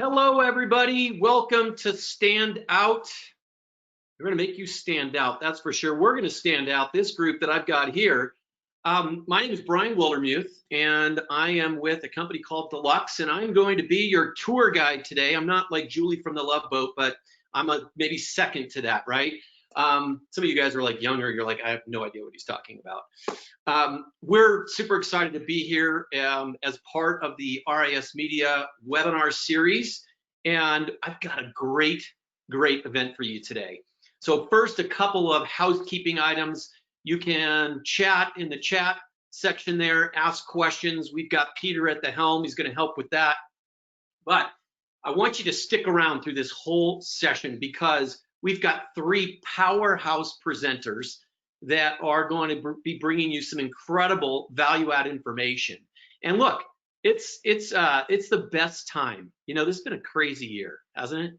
Hello, everybody. Welcome to Stand Out. We're going to make you stand out, that's for sure. We're going to stand out, this group that I've got here. My name is Brian Wildermuth, and I am with a company called Deluxe, and I'm going to be your tour guide today. I'm not like Julie from the Love Boat, but I'm maybe second to that, right? Some of you guys are like younger. You're like, I have no idea what he's talking about. We're super excited to be here as part of the RISMedia webinar series, and I've got a great event for you today. So first, a couple of housekeeping items. You can chat in the chat section there, ask questions. We've got Peter at the helm. He's going to help with that. But I want you to stick around through this whole session because we've got three powerhouse presenters that are going to be bringing you some incredible value-add information. And look, it's the best time. You know, this has been a crazy year, hasn't it?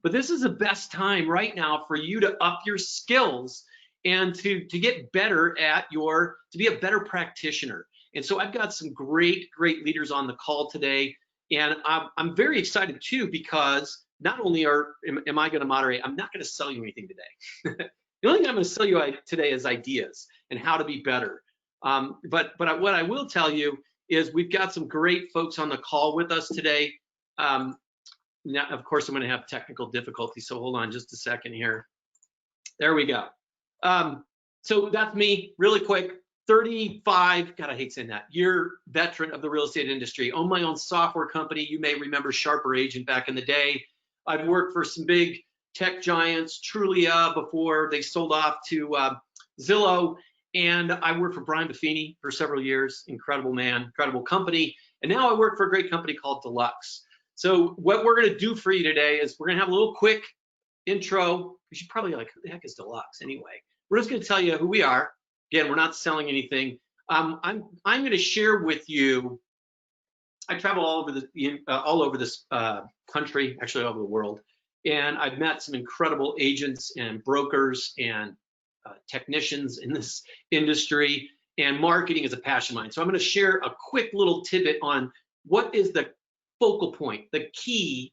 But this is the best time right now for you to up your skills and to get better at to be a better practitioner. And so I've got some great leaders on the call today. And I'm very excited too, because not only am I going to moderate, I'm not going to sell you anything today. The only thing I'm going to sell you today is ideas and how to be better. But what I will tell you is we've got some great folks on the call with us today. Now, of course, I'm going to have technical difficulties, so hold on just a second here. There we go. So that's me, really quick. 35, God, I hate saying that, year veteran of the real estate industry. Own my own software company. You may remember Sharper Agent back in the day. I've worked for some big tech giants, Trulia, before they sold off to Zillow. And I worked for Brian Buffini for several years. Incredible man, incredible company. And now I work for a great company called Deluxe. So what we're going to do for you today is we're going to have a little quick intro, because you're probably like, who the heck is Deluxe anyway? We're just going to tell you who we are. Again, we're not selling anything. I'm going to share with you. I travel all over this country, actually all over the world, and I've met some incredible agents and brokers and technicians in this industry. And marketing is a passion of mine. So I'm going to share a quick little tidbit on what is the focal point, the key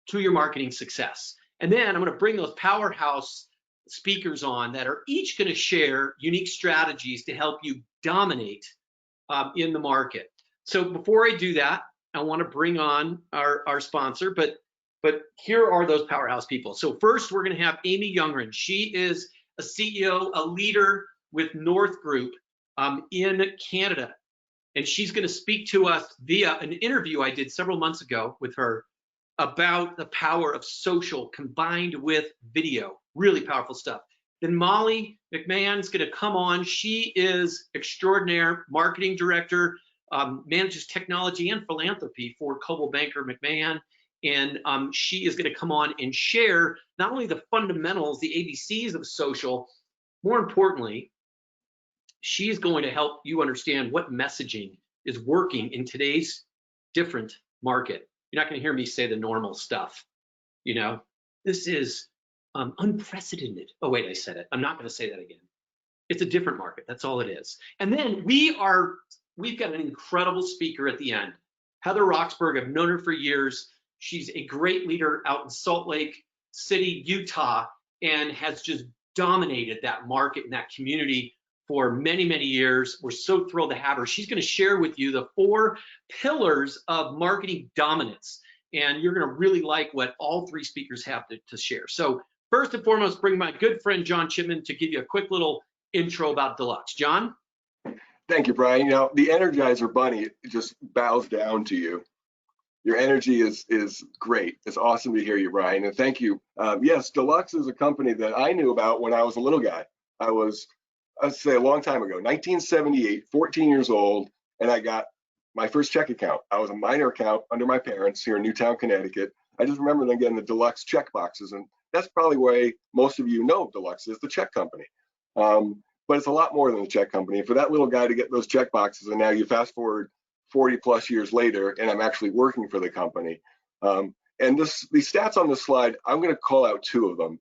to your marketing success. And then I'm going to bring those powerhouse speakers on that are each going to share unique strategies to help you dominate in the market. So before I do that, I want to bring on our sponsor, but here are those powerhouse people. So first, we're going to have Amy Youngren. She is a CEO, a leader with North Group in Canada. And she's going to speak to us via an interview I did several months ago with her about the power of social combined with video. Really powerful stuff. Then Molly McMahon is going to come on. She is extraordinaire marketing director, manages technology and philanthropy for Coldwell Banker McMahon. And she is going to come on and share not only the fundamentals, the ABCs of social, more importantly, she's going to help you understand what messaging is working in today's different market. You're not going to hear me say the normal stuff. You know, this is unprecedented. Oh, wait, I said it. I'm not going to say that again. It's a different market. That's all it is. And then we've got an incredible speaker at the end. Heather Roxburgh, I've known her for years. She's a great leader out in Salt Lake City, Utah, and has just dominated that market and that community for many years. We're so thrilled to have her. She's going to share with you the 4 pillars of marketing dominance, and you're going to really like what all 3 speakers have to share. So first and foremost, bring my good friend John Chipman to give you a quick little intro about Deluxe. John? Thank you, Brian. You know, the Energizer Bunny just bows down to you. Your energy is great. It's awesome to hear you, Brian, and thank you. Yes, Deluxe is a company that I knew about when I was a little guy. I'd say a long time ago, 1978, 14 years old, and I got my first check account. I was a minor account under my parents here in Newtown, Connecticut. I just remember them getting the Deluxe check boxes, and that's probably why most of you know Deluxe is the check company. But it's a lot more than a check company. For that little guy to get those check boxes, and now you fast forward 40 plus years later, and I'm actually working for the company. And these stats on this slide, I'm going to call out 2 of them.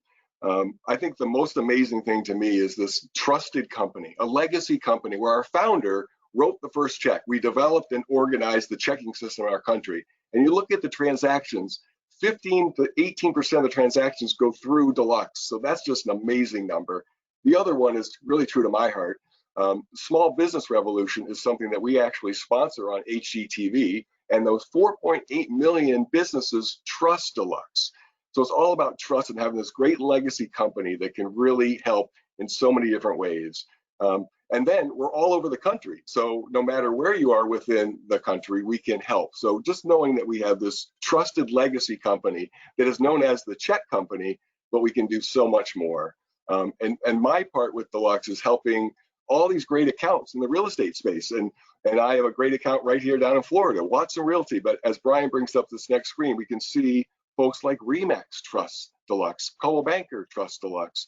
I think the most amazing thing to me is this trusted company, a legacy company where our founder wrote the first check. We developed and organized the checking system in our country. And you look at the transactions, 15 to 18% of the transactions go through Deluxe. So that's just an amazing number. The other one is really true to my heart. Small Business Revolution is something that we actually sponsor on HGTV, and those 4.8 million businesses trust Deluxe. So it's all about trust and having this great legacy company that can really help in so many different ways. And then we're all over the country. So no matter where you are within the country, we can help. So just knowing that we have this trusted legacy company that is known as the check company, but we can do so much more. And my part with Deluxe is helping all these great accounts in the real estate space. And I have a great account right here down in Florida, Watson Realty. But as Brian brings up this next screen, we can see folks like Remax Trust Deluxe, Coldwell Banker Trust Deluxe.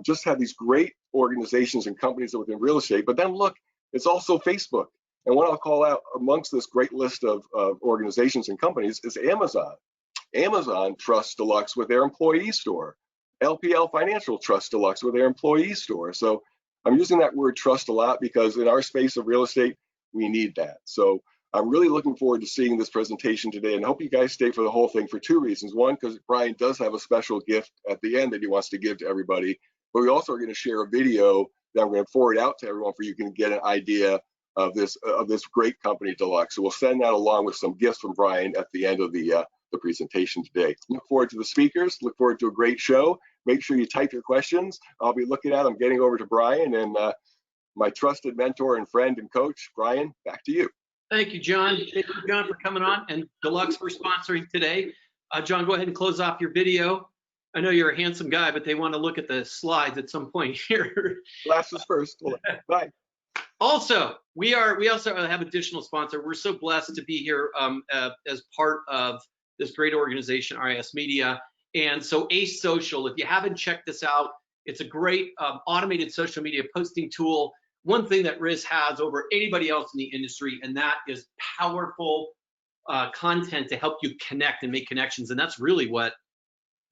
Just have these great organizations and companies within real estate. But then look, it's also Facebook. And what I'll call out amongst this great list of organizations and companies is Amazon. Amazon Trust Deluxe with their employee store. LPL Financial Trust Deluxe with their employee store. So I'm using that word trust a lot because in our space of real estate, we need that. So I'm really looking forward to seeing this presentation today, and hope you guys stay for the whole thing for two reasons. One, because Brian does have a special gift at the end that he wants to give to everybody, but we also are going to share a video that I'm going to forward out to everyone for you can get an idea of this great company, Deluxe. So we'll send that along with some gifts from Brian at the end of the presentation today. Look forward to the speakers. Look forward to a great show. Make sure you type your questions. I'll be looking at them, getting over to Brian and my trusted mentor and friend and coach. Brian, back to you. Thank you, John. Thank you, John, for coming on, and Deluxe for sponsoring today. John, go ahead and close off your video. I know you're a handsome guy, but they want to look at the slides at some point here. Glasses first. Bye. Also, we also have additional sponsor. We're so blessed to be here as part of this great organization, RISMedia. And so Ace Social, if you haven't checked this out, it's a great automated social media posting tool. One thing that RIS has over anybody else in the industry, and that is powerful content to help you connect and make connections. And that's really what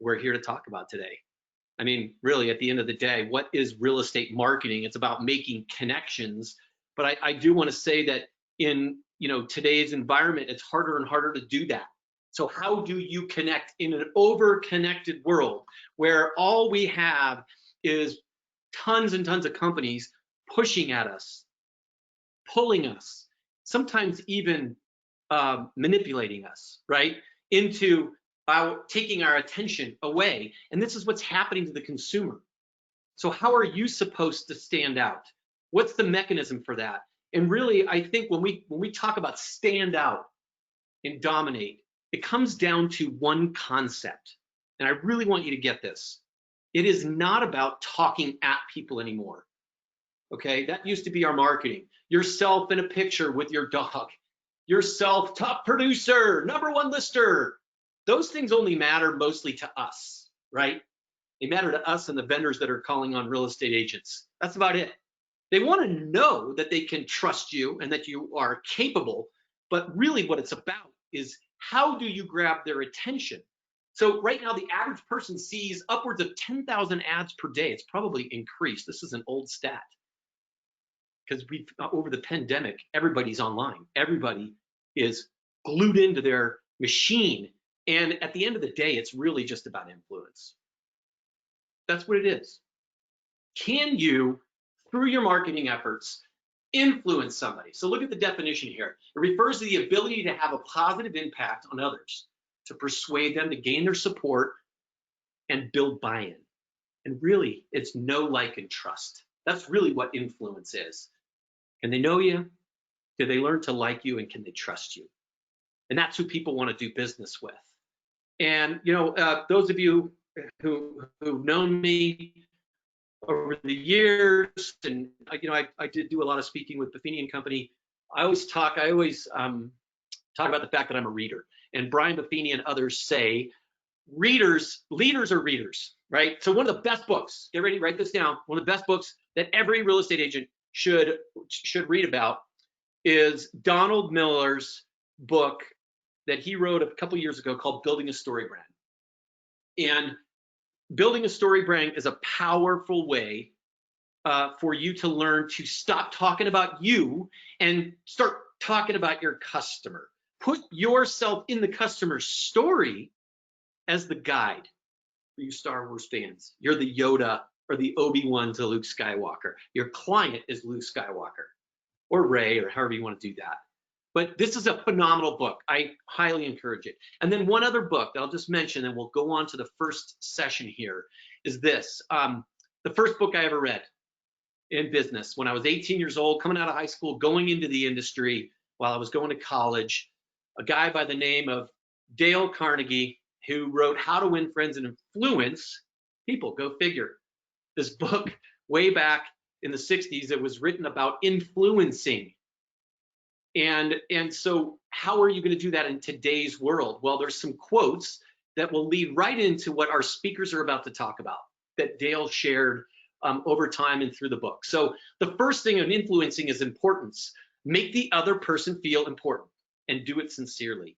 we're here to talk about today. I mean, really, at the end of the day, what is real estate marketing? It's about making connections. But I do want to say that in today's environment, it's harder and harder to do that. So how do you connect in an over-connected world where all we have is tons and tons of companies pushing at us, pulling us, sometimes even manipulating us, right, into taking our attention away. And this is what's happening to the consumer. So how are you supposed to stand out? What's the mechanism for that? And really, I think when we talk about stand out and dominate, it comes down to one concept. And I really want you to get this. It is not about talking at people anymore. Okay, that used to be our marketing. Yourself in a picture with your dog, yourself top producer, #1 lister. Those things only matter mostly to us, right? They matter to us and the vendors that are calling on real estate agents. That's about it. They want to know that they can trust you and that you are capable, but really what it's about is how do you grab their attention? So right now, the average person sees upwards of 10,000 ads per day. It's probably increased. This is an old stat. Because over the pandemic, everybody's online. Everybody is glued into their machine. And at the end of the day, it's really just about influence. That's what it is. Can you, through your marketing efforts, influence somebody? So look at the definition here. It refers to the ability to have a positive impact on others, to persuade them to gain their support and build buy-in. And really, it's know, like, and trust. That's really what influence is. Can they know you? Do they learn to like you? And can they trust you? And that's who people want to do business with. And those of you who've known me over the years, and I did do a lot of speaking with Buffini and Company. I always talk about the fact that I'm a reader. And Brian Buffini and others say, leaders are readers, right? So one of the best books, get ready, write this down. One of the best books that every real estate agent should read about is Donald Miller's book that he wrote a couple years ago called Building a Story Brand. And building a story brand is a powerful way for you to learn to stop talking about you and start talking about your customer. put yourself in the customer's story as the guide for you Star Wars fans. You're the Yoda or the Obi-Wan to Luke Skywalker. Your client is Luke Skywalker or Rey, or however you want to do that. But this is a phenomenal book. I highly encourage it. And then one other book that I'll just mention, and we'll go on to the first session here, is this. The first book I ever read in business when I was 18 years old, coming out of high school, going into the industry while I was going to college, a guy by the name of Dale Carnegie, who wrote How to Win Friends and Influence People. Go figure. This book, way back in the 60s, it was written about influencing. And so how are you going to do that in today's world? Well, there's some quotes that will lead right into what our speakers are about to talk about that Dale shared over time and through the book. So the first thing of influencing is importance. Make the other person feel important and do it sincerely.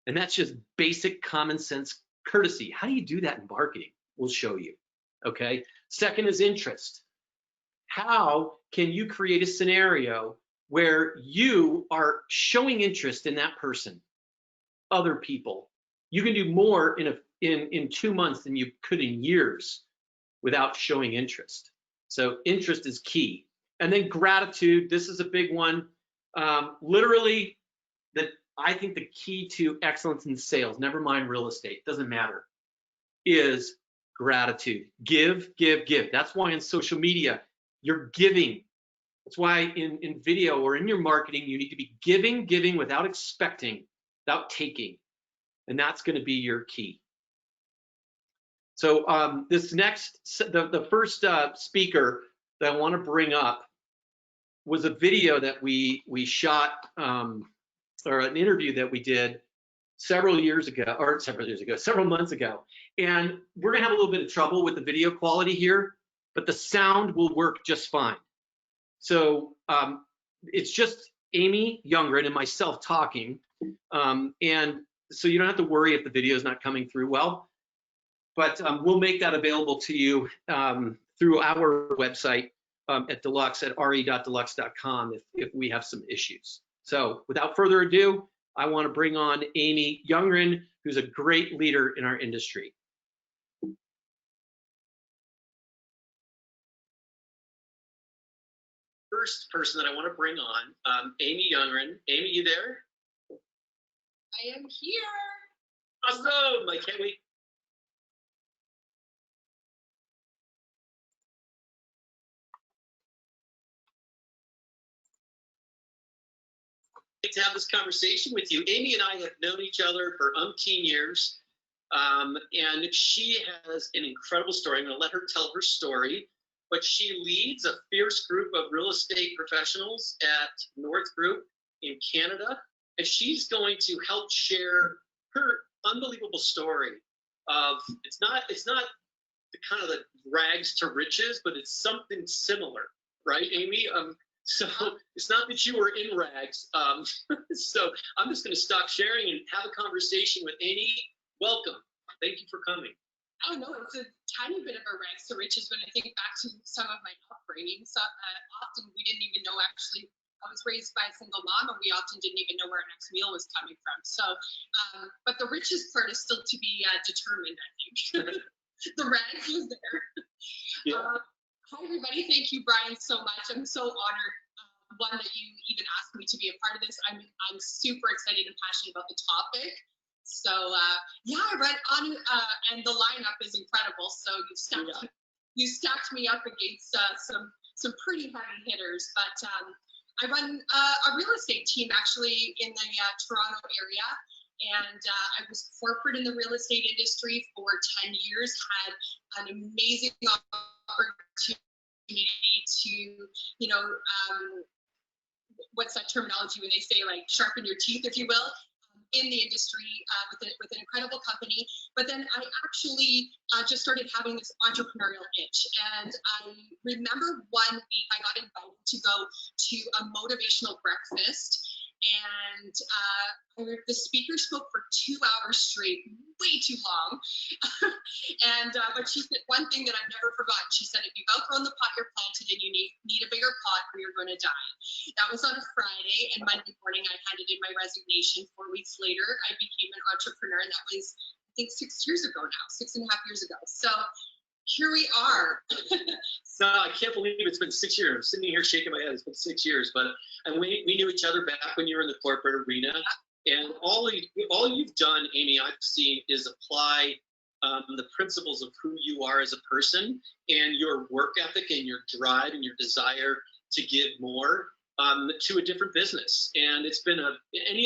And that's just basic common sense courtesy. How do you do that in marketing? We'll show you. Okay. Second is interest. How can you create a scenario where you are showing interest in that person, other people? You can do more in 2 months than you could in years without showing interest. So interest is key. And then gratitude. This is a big one. Literally, I think the key to excellence in sales, never mind real estate, doesn't matter, is gratitude. Give, give, give. That's why in social media, you're giving. That's why in video or in your marketing, you need to be giving without expecting, without taking. And that's going to be your key. So this next, the first speaker that I want to bring up was a video that we shot, or an interview that we did several months ago. And we're gonna have a little bit of trouble with the video quality here, but the sound will work just fine. So it's just Amy Youngren and myself talking. And so you don't have to worry if the video is not coming through well, but we'll make that available to you through our website at Deluxe at re.deluxe.com if we have some issues. So without further ado, I want to bring on Amy Youngren, who's a great leader in our industry. First person that I want to bring on, Amy Youngren. Amy, you there? I am here. Awesome! I can't wait. To have this conversation with you. Amy and I have known each other for umpteen years, and she has an incredible story. I'm going to let her tell her story, but she leads a fierce group of real estate professionals at North Group in Canada, and she's going to help share her unbelievable story of it's not the kind of the rags to riches, but it's something similar, right, Amy? So it's not that you were in rags. So I'm just going to stop sharing and have a conversation with Amy. Welcome. Thank you for coming. I don't know, it's a tiny bit of a rags to riches when I think back to some of my upbringing. So often we didn't even know, actually, I was raised by a single mom, and we often didn't even know where our next meal was coming from. So, but the riches part is still to be determined, I think. The rags was there. Yeah. Hi, everybody. Thank you, Brian, so much. I'm so honored, one, that you even asked me to be a part of this. I'm super excited and passionate about the topic. So, yeah, I read on, and the lineup is incredible. So you stacked me up against some pretty heavy hitters. But I run a real estate team, actually, in the Toronto area. And I was corporate in the real estate industry for 10 years, had an amazing opportunity to, you know, what's that terminology when they say, like, sharpen your teeth, if you will, in the industry with an incredible company. But then I actually just started having this entrepreneurial itch. And I remember one week I got invited to go to a motivational breakfast. and the speaker spoke for 2 hours straight, way too long. And but she said one thing that I've never forgotten. She said, if you've outgrown the pot you're planted in, you need a bigger pot or you're going to die. That was on a Friday, and Monday morning I handed in my resignation. 4 weeks later, I became an entrepreneur, and that was, I think, 6 years ago now, 6.5 years ago. So here we are. So I can't believe it's been 6 years. I'm sitting here shaking my head. It's been 6 years, but and we knew each other back when you were in the corporate arena. And all you've done, Amy, I've seen is apply the principles of who you are as a person and your work ethic and your drive and your desire to give more to a different business. And it's been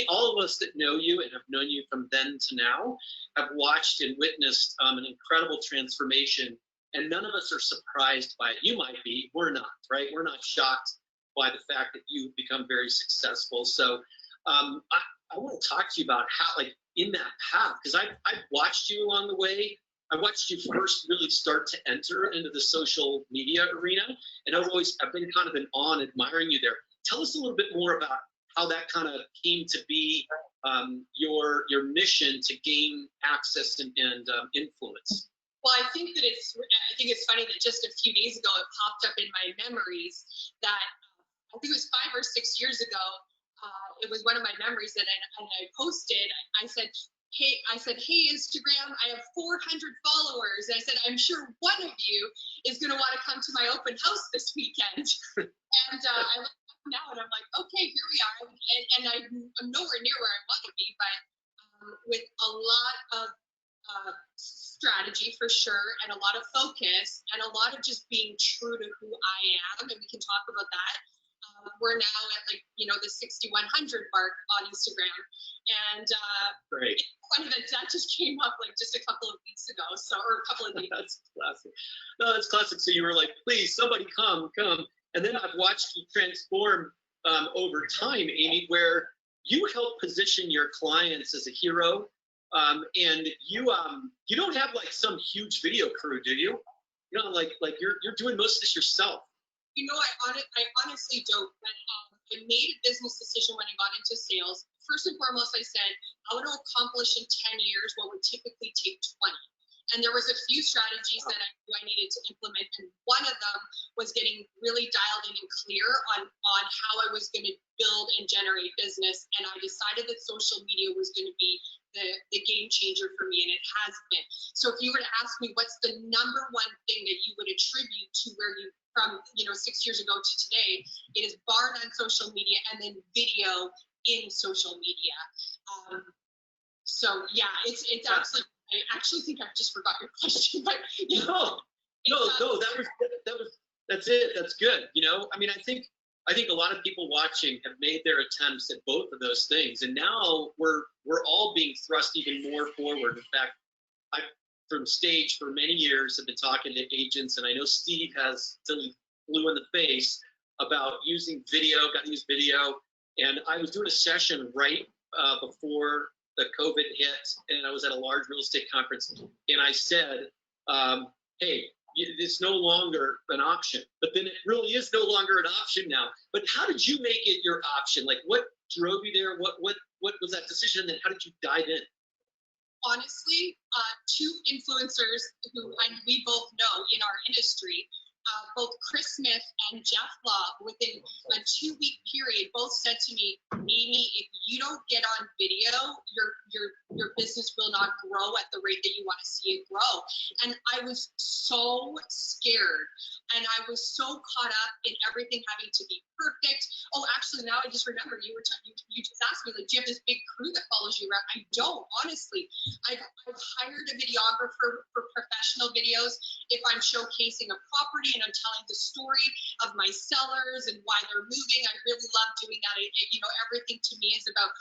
all of us that know you and have known you from then to now have watched and witnessed an incredible transformation. And none of us are surprised by it. You might be, we're not, right? We're not shocked by the fact that you've become very successful. So I want to talk to you about how, like, in that path, because I've watched you along the way. I watched you first really start to enter into the social media arena, and I've been kind of in awe and admiring you there. Tell us a little bit more about how that kind of came to be your mission to gain access and influence. Well, I think it's funny that just a few days ago it popped up in my memories that I think it was 5 or 6 years ago. It was one of my memories that I posted. I said, hey, Instagram, I have 400 followers. And I said, I'm sure one of you is going to want to come to my open house this weekend. And I look up now and I'm like, okay, here we are. And I'm nowhere near where I want to be, but with a lot of strategy for sure, and a lot of focus, and a lot of just being true to who I am, and we can talk about that. We're now at the 6,100 mark on Instagram, and great. One of that just came up just a couple of weeks ago, or a couple of days. That's classic. No, that's classic. So you were like, please, somebody come, and then I've watched you transform over time, Amy, where you help position your clients as a hero. And you don't have some huge video crew, do you? You know, you're doing most of this yourself. You know, I honestly don't. But I made a business decision when I got into sales. First and foremost, I said I want to accomplish in 10 years what would typically take 20. And there was a few strategies that I knew I needed to implement, and one of them was getting really dialed in and clear on how I was going to build and generate business. And I decided that social media was going to be the game changer for me, and it has been. So if you were to ask me what's the number one thing that you would attribute to where you from 6 years ago to today, it is bar none social media, and then video in social media. So yeah, it's absolutely. I actually think I just forgot your question, but that's it. That's good. I mean, I think a lot of people watching have made their attempts at both of those things, and now we're all being thrust even more forward. In fact, I've from stage for many years have been talking to agents, and I know Steve has till he flew in the face about using video. Got to use video, and I was doing a session right before the COVID hit, and I was at a large real estate conference, and I said, hey, it's no longer an option. But then it really is no longer an option now. But how did you make it your option? What drove you there? What was that decision? And then how did you dive in? Honestly, two influencers who we both know in our industry, both Chris Smith and Jeff Law, within a 2-week period, both said to me, Amy, if you don't get on video, your business will not grow at the rate that you want to see it grow. And I was so scared, and I was so caught up in everything having to be perfect. Oh, actually, now I just remember you just asked me, do you have this big crew that follows you around? I don't, honestly. I've hired a videographer for professional videos if I'm showcasing a property and I'm telling the story of my sellers and why they're moving. I really love doing that. Everything to me is about,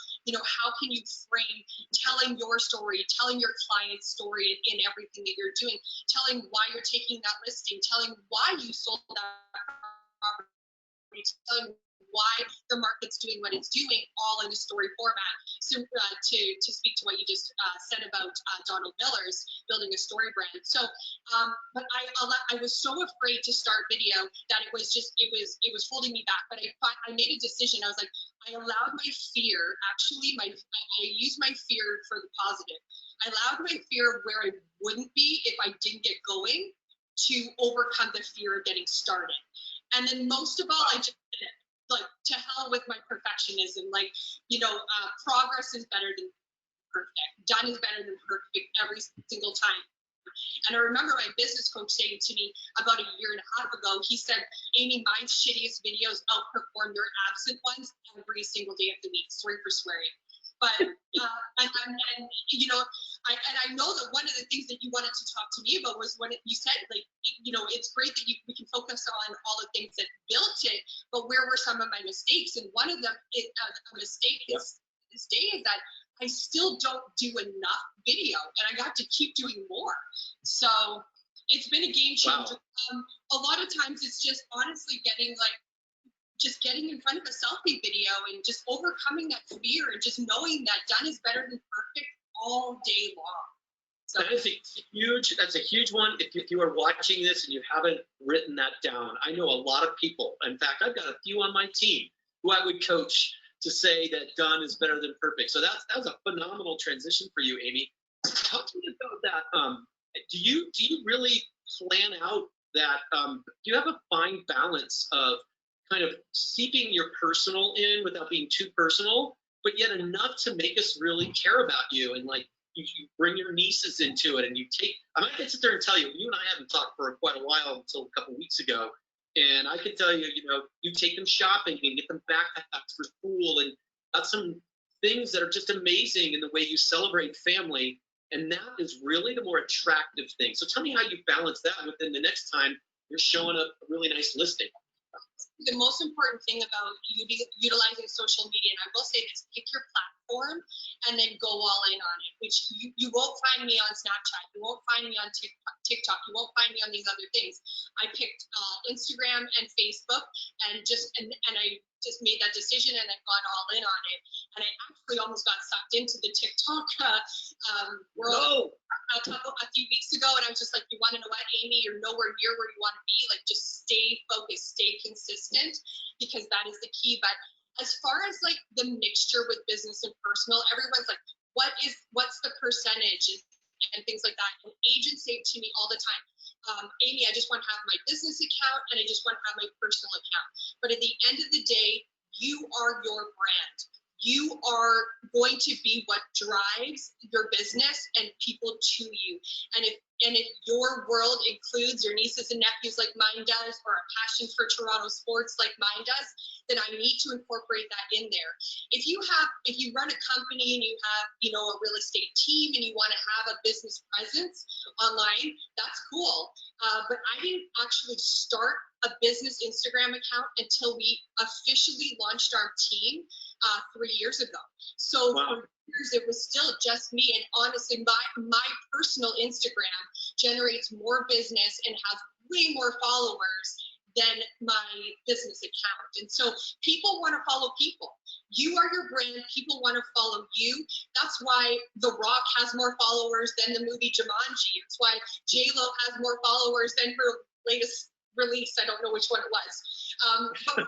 how can you frame telling your story, telling your client's story in everything that you're doing, telling why you're taking that listing, telling why you sold that property, telling why the market's doing what it's doing, all in a story format. So to speak to what you just said about Donald Miller's building a story brand. So, but I was so afraid to start video that it was holding me back. But I made a decision. I was like, I allowed my fear, actually, I used my fear for the positive. I allowed my fear of where I wouldn't be if I didn't get going to overcome the fear of getting started. And then most of all, I just did it. Like, to hell with my perfectionism. Like, progress is better than perfect. Done is better than perfect every single time. And I remember my business coach saying to me about a year and a half ago, he said, Amy, my shittiest videos outperform your absent ones every single day of the week. Sorry for swearing. But, I know that one of the things that you wanted to talk to me about was when you said, like, it's great that we can focus on all the things that built it, but where were some of my mistakes? And one of them, a mistake this day is that I still don't do enough video, and I got to keep doing more. So it's been a game changer. Wow. A lot of times it's just honestly getting in front of a selfie video and just overcoming that fear and just knowing that done is better than perfect all day long. So that's a huge one. If you are watching this and you haven't written that down, I know a lot of people. In fact, I've got a few on my team who I would coach to say that done is better than perfect. So that was a phenomenal transition for you, Amy. Talk to me about that. Do you really plan out that? Do you have a fine balance of kind of keeping your personal in without being too personal, but yet enough to make us really care about you, and like you bring your nieces into it, and you take. I might sit there and tell you, you and I haven't talked for quite a while until a couple weeks ago. And I can tell you, you take them shopping and get them backpacks for school, and that's some things that are just amazing in the way you celebrate family. And that is really the more attractive thing. So tell me how you balance that within the next time you're showing a really nice listing. The most important thing about utilizing social media, and I will say this, pick your platform and then go all in on it, which you won't find me on Snapchat. You won't find me on TikTok. You won't find me on these other things. I picked Instagram and Facebook, and I just made that decision, and I've gone all in on it. And I actually almost got sucked into the TikTok world a few weeks ago, and I was just like, you want to know what, Amy? You're nowhere near where you want to be. Like, just stay focused, stay consistent, because that is the key. But as far as like the mixture with business and personal, everyone's like, what's the percentage and things like that. And agents say to me all the time, Amy, I just want to have my business account and I just want to have my personal account. But at the end of the day, you are your brand. You are going to be what drives your business and people to you. And if your world includes your nieces and nephews like mine does, or a passion for Toronto sports like mine does, then I need to incorporate that in there. If you run a company and you have, a real estate team and you want to have a business presence online, that's cool. But I didn't actually start a business Instagram account until we officially launched our team 3 years ago. So wow. For years, it was still just me. And honestly, my personal Instagram generates more business and has way more followers than my business account. And so people want to follow people. You are your brand. People want to follow you. That's why The Rock has more followers than the movie Jumanji. It's why J-Lo has more followers than her latest release. I don't know which one it was. But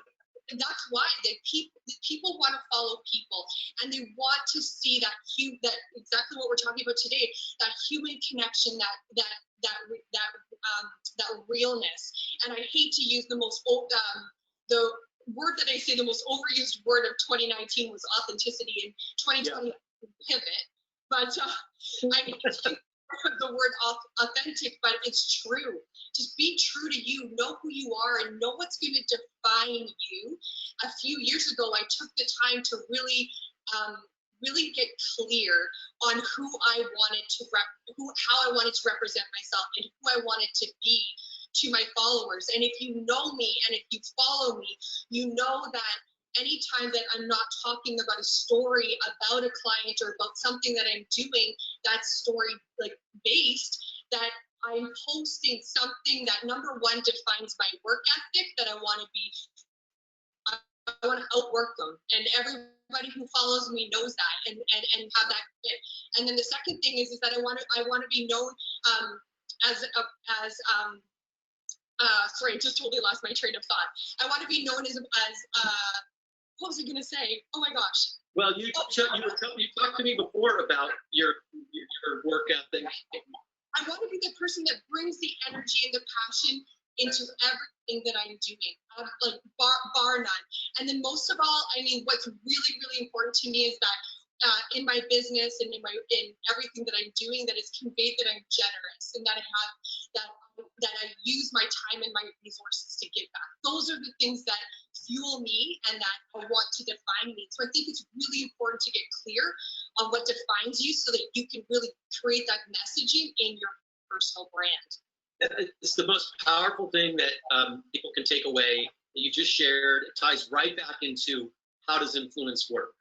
that's why people want to follow people, and they want to see that exactly what we're talking about today, that human connection, that realness. And I hate to use the word that I say the most overused word of 2019 was authenticity, and 2020 pivot. But I hate to use the word authentic, but it's true. Just be true to you, know who you are, and know what's going to define you. A few years ago, I took the time to really get clear on who I wanted to how I wanted to represent myself and who I wanted to be to my followers. And if you know me and if you follow me, you know that anytime that I'm not talking about a story about a client or about something that I'm doing that's story based, that I'm posting something that, number one, defines my work ethic, that I want to outwork them. And everybody who follows me knows that and have that fit. And then the second thing is that I want to be known sorry, I just totally lost my train of thought. I want to be known as what was I gonna say? Oh my gosh. Well, you talked to me before about your work ethic. I want to be the person that brings the energy and the passion into everything that I'm doing, like bar none. And then most of all, I mean, what's really, really important to me is that in my business and in everything that I'm doing, that it's conveyed that I'm generous and that I have that I use my time and my resources to give back. Those are the things that fuel me and that I want to define me. So I think it's really important to get clear on what defines you so that you can really create that messaging in your personal brand. It's the most powerful thing that people can take away that you just shared. It ties right back into how does influence work.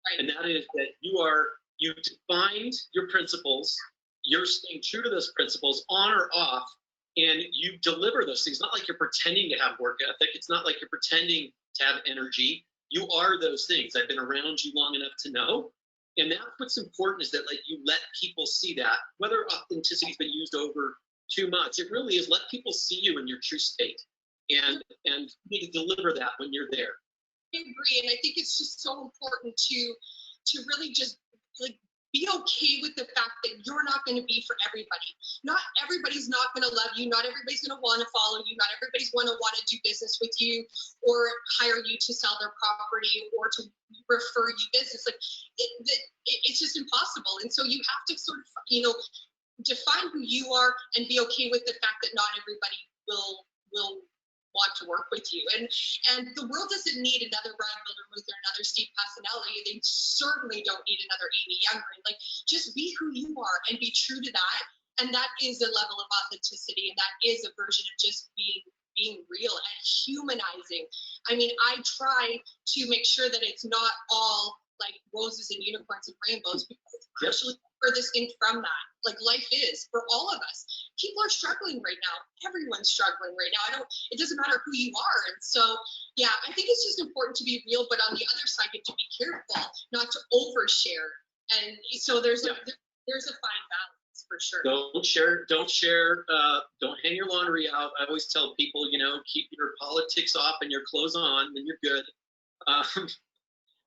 Right. And that is that you defined your principles, you're staying true to those principles on or off, and you deliver those things. Not like you're pretending to have work ethic. It's not like you're pretending to have energy. You are those things. I've been around you long enough to know. And that's what's important, is that like you let people see that, whether authenticity's been used over too much. It really is let people see you in your true state, and you need to deliver that when you're there. I agree, and I think it's just so important to really just like be okay with the fact that you're not going to be for everybody. Not everybody's not going to love you. Not everybody's going to want to follow you. Not everybody's going to want to do business with you or hire you to sell their property or to refer you business. Like it's just impossible. And so you have to sort of, define who you are and be okay with the fact that not everybody will want to work with you. And the world doesn't need another Brian Wildermuth or another Steve Passanelli. They certainly don't need another Amy Youngren. Like, just be who you are and be true to that. And that is a level of authenticity, and that is a version of just being real and humanizing. I mean, I try to make sure that it's not all like roses and unicorns and rainbows, because it's actually furthest thing from that. Like life is for all of us. People are struggling right now. Everyone's struggling right now. It doesn't matter who you are. And so, yeah, I think it's just important to be real, but on the other side, you have to be careful not to overshare. And so there's a fine balance for sure. Don't hang your laundry out. I always tell people, keep your politics off and your clothes on, then you're good.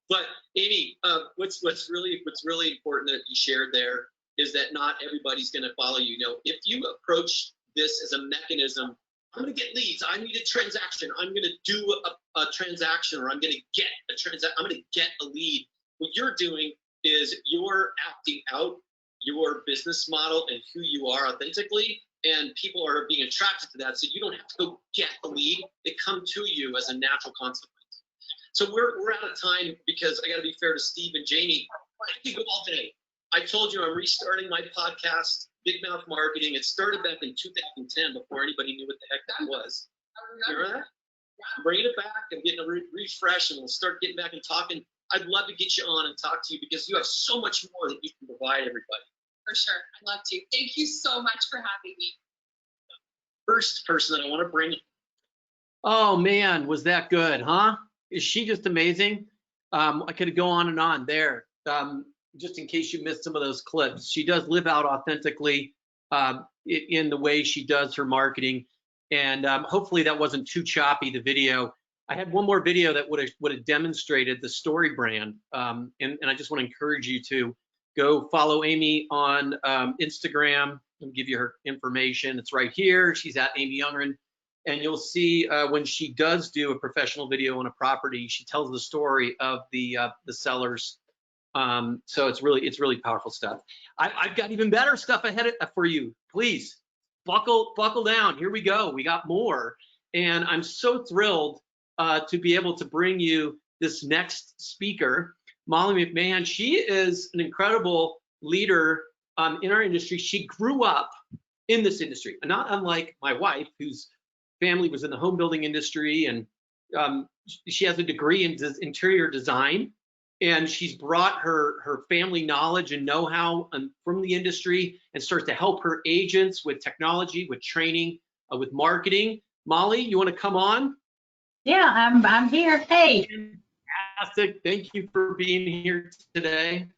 But Amy, what's really important that you shared there is that not everybody's going to follow you. If you approach this as a mechanism, I'm going to get leads, I need a transaction, I'm going to do a transaction, or I'm going to get a lead. What you're doing is you're acting out your business model and who you are authentically, and people are being attracted to that. So you don't have to go get a lead; they come to you as a natural consequence. So we're out of time, because I got to be fair to Steve and Jamie. I could go all day. I told you I'm restarting my podcast, Big Mouth Marketing. It started back in 2010 before anybody knew what the heck that was. Remember that? I'm bringing it back. I'm getting a refresh, and we'll start getting back and talking. I'd love to get you on and talk to you, because you have so much more that you can provide everybody. For sure. I'd love to. Thank you so much for having me. First person that I want to bring. Oh man, was that good, huh? Is she just amazing? I could go on and on there. Just in case you missed some of those clips, she does live out authentically in the way she does her marketing, and hopefully that wasn't too choppy, the video. I had one more video that would have demonstrated the story brand, and I just want to encourage you to go follow Amy on Instagram. I'll give you her information. It's right here. She's at Amy Youngren. And you'll see when she does do a professional video on a property, she tells the story of the sellers. So it's really powerful stuff. I've got even better stuff ahead for you. Please buckle down. Here we go. We got more, and I'm so thrilled to be able to bring you this next speaker, Molly McMahon. She is an incredible leader in our industry. She grew up in this industry, not unlike my wife, whose family was in the home building industry, and she has a degree in interior design, and she's brought her family knowledge and know-how from the industry and starts to help her agents with technology, with training, with marketing. Molly, you want to come on? Yeah, I'm here. Hey. Fantastic. Thank you for being here today.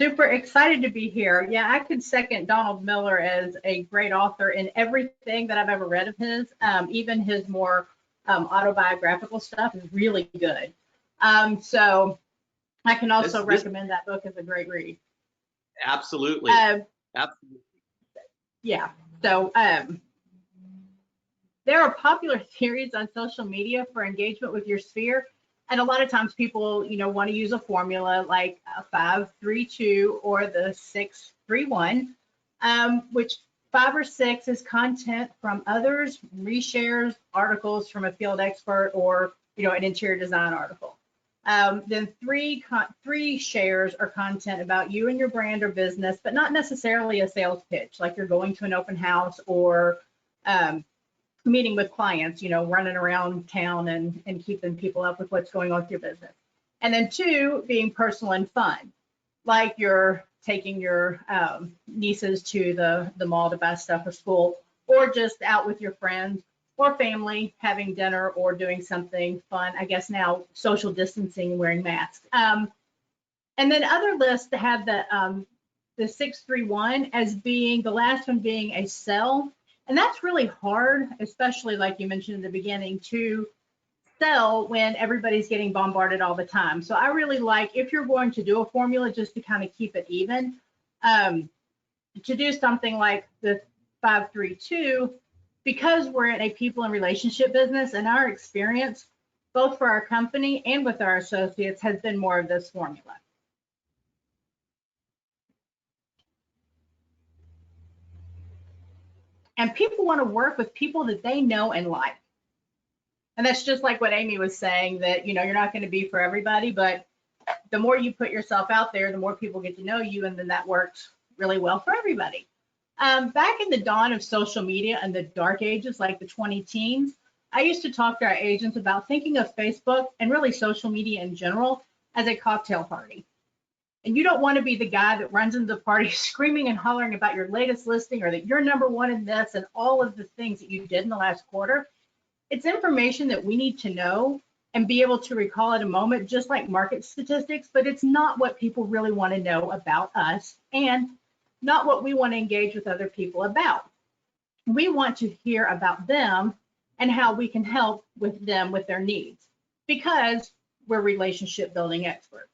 Super excited to be here. Yeah, I could second Donald Miller as a great author in everything that I've ever read of his. Even his more autobiographical stuff is really good. So I can also This- recommend that book as a great read. Absolutely. Absolutely. Yeah. So there are popular theories on social media for engagement with your sphere. And a lot of times people, want to use a formula like 5-3-2 or the 6-3-1, which 5 or 6 is content from others, reshares, articles from a field expert, or an interior design article. Then three shares are content about you and your brand or business, but not necessarily a sales pitch, like you're going to an open house or meeting with clients, running around town and keeping people up with what's going on with your business. And then 2, being personal and fun, like you're taking your nieces to the mall to buy stuff for school, or just out with your friends or family, having dinner or doing something fun. I guess now social distancing, wearing masks. And then other lists have the 6-3-1 as being the last one being a sell. And that's really hard, especially like you mentioned in the beginning, to sell when everybody's getting bombarded all the time. So I really like, if you're going to do a formula, just to kind of keep it even, to do something like the 5-3-2, because we're in a people and relationship business, and our experience, both for our company and with our associates, has been more of this formula. And people want to work with people that they know and like. And that's just like what Amy was saying, that, you're not going to be for everybody, but the more you put yourself out there, the more people get to know you, and then that works really well for everybody. Back in the dawn of social media and the dark ages, like the 2010s, I used to talk to our agents about thinking of Facebook and really social media in general as a cocktail party. And you don't want to be the guy that runs into the party screaming and hollering about your latest listing, or that you're #1 in this and all of the things that you did in the last quarter. It's information that we need to know and be able to recall at a moment, just like market statistics, but it's not what people really want to know about us, and not what we want to engage with other people about. We want to hear about them and how we can help with them with their needs, because we're relationship building experts.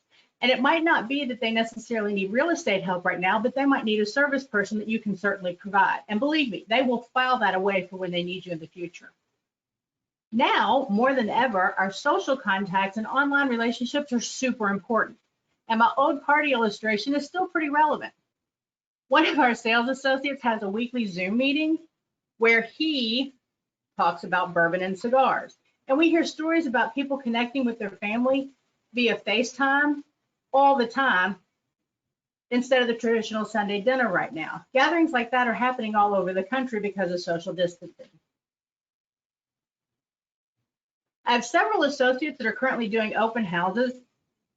And it might not be that they necessarily need real estate help right now, but they might need a service person that you can certainly provide. And believe me, they will file that away for when they need you in the future. Now, more than ever, our social contacts and online relationships are super important. And my old party illustration is still pretty relevant. One of our sales associates has a weekly Zoom meeting where he talks about bourbon and cigars. And we hear stories about people connecting with their family via FaceTime all the time, instead of the traditional Sunday dinner right now. Gatherings like that are happening all over the country because of social distancing. I have several associates that are currently doing open houses,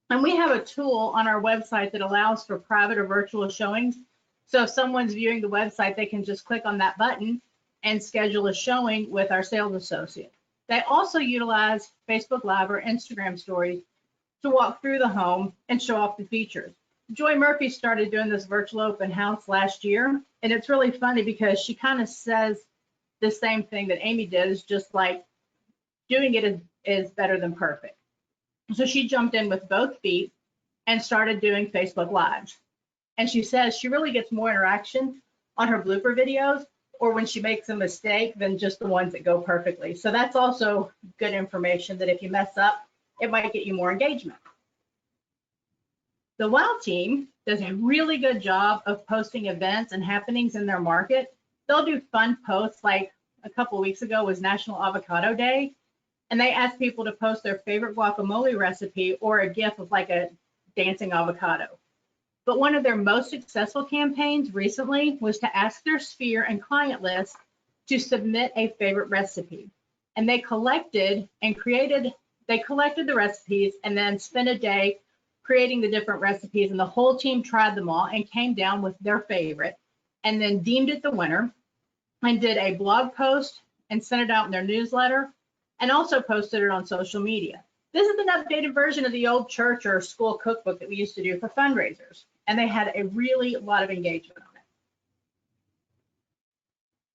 and we have a tool on our website that allows for private or virtual showings. So if someone's viewing the website, they can just click on that button and schedule a showing with our sales associate. They also utilize Facebook Live or Instagram stories to walk through the home and show off the features. Joy Murphy started doing this virtual open house last year, and it's really funny because she kind of says the same thing that Amy did, is just like doing it is better than perfect. So she jumped in with both feet and started doing Facebook Lives. And she says she really gets more interaction on her blooper videos, or when she makes a mistake, than just the ones that go perfectly. So that's also good information, that if you mess up, it might get you more engagement. The WOW team does a really good job of posting events and happenings in their market. They'll do fun posts, like a couple of weeks ago was National Avocado Day, and they asked people to post their favorite guacamole recipe or a GIF of like a dancing avocado. But one of their most successful campaigns recently was to ask their sphere and client list to submit a favorite recipe. And they collected the recipes and then spent a day creating the different recipes, and the whole team tried them all and came down with their favorite, and then deemed it the winner, and did a blog post and sent it out in their newsletter, and also posted it on social media. This is an updated version of the old church or school cookbook that we used to do for fundraisers, and they had a lot of engagement on it.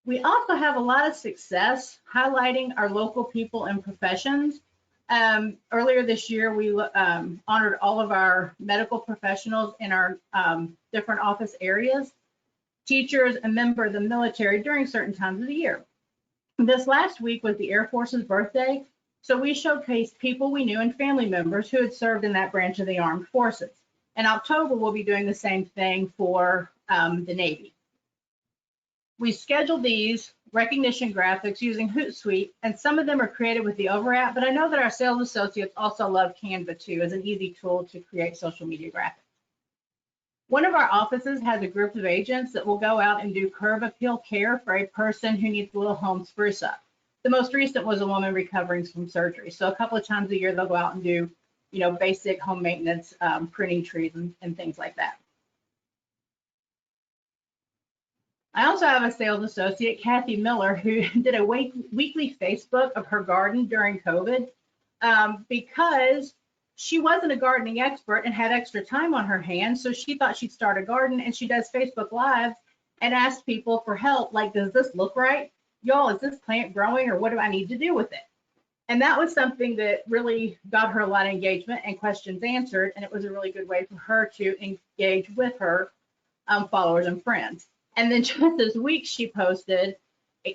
We also have a lot of success highlighting our local people and professions. Earlier this year, we honored all of our medical professionals in our different office areas, teachers, and members of the military during certain times of the year. This last week was the Air Force's birthday, so we showcased people we knew and family members who had served in that branch of the armed forces. In October, we'll be doing the same thing for the Navy. We scheduled these recognition graphics using Hootsuite, and some of them are created with the Over app, but I know that our sales associates also love Canva too as an easy tool to create social media graphics. One of our offices has a group of agents that will go out and do curb appeal care for a person who needs a little home spruce up. The most recent was a woman recovering from surgery. So a couple of times a year, they'll go out and do, basic home maintenance, pruning trees and things like that. I also have a sales associate, Kathy Miller, who did a weekly Facebook of her garden during COVID because she wasn't a gardening expert and had extra time on her hands. So she thought she'd start a garden, and she does Facebook Lives and asks people for help. Like, does this look right? Y'all, is this plant growing, or what do I need to do with it? And that was something that really got her a lot of engagement and questions answered. And it was a really good way for her to engage with her followers and friends. And then just this week, she posted,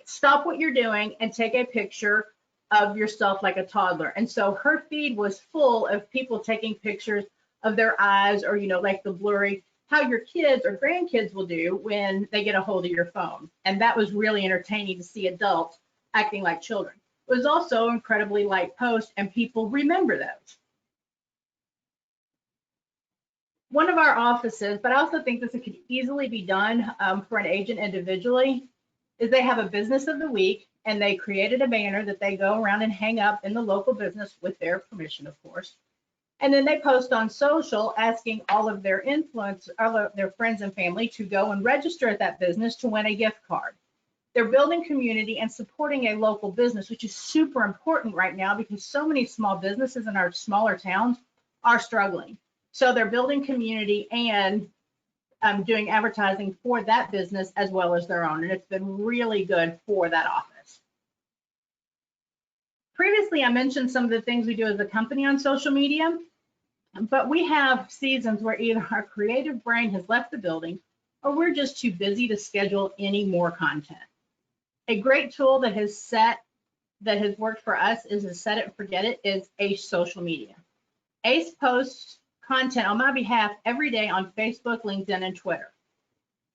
stop what you're doing and take a picture of yourself like a toddler. And so her feed was full of people taking pictures of their eyes, or, like the blurry, how your kids or grandkids will do when they get a hold of your phone. And that was really entertaining to see adults acting like children. It was also incredibly light post, and people remember those. One of our offices, but I also think this could easily be done for an agent individually, is they have a business of the week, and they created a banner that they go around and hang up in the local business with their permission, of course. And then they post on social asking all of their their friends and family to go and register at that business to win a gift card. They're building community and supporting a local business, which is super important right now because so many small businesses in our smaller towns are struggling. So they're building community and doing advertising for that business as well as their own. And it's been really good for that office. Previously, I mentioned some of the things we do as a company on social media, but we have seasons where either our creative brain has left the building or we're just too busy to schedule any more content. A great tool that has worked for us is a set it and forget it is Ace Social Media. Ace posts content on my behalf every day on Facebook, LinkedIn, and Twitter.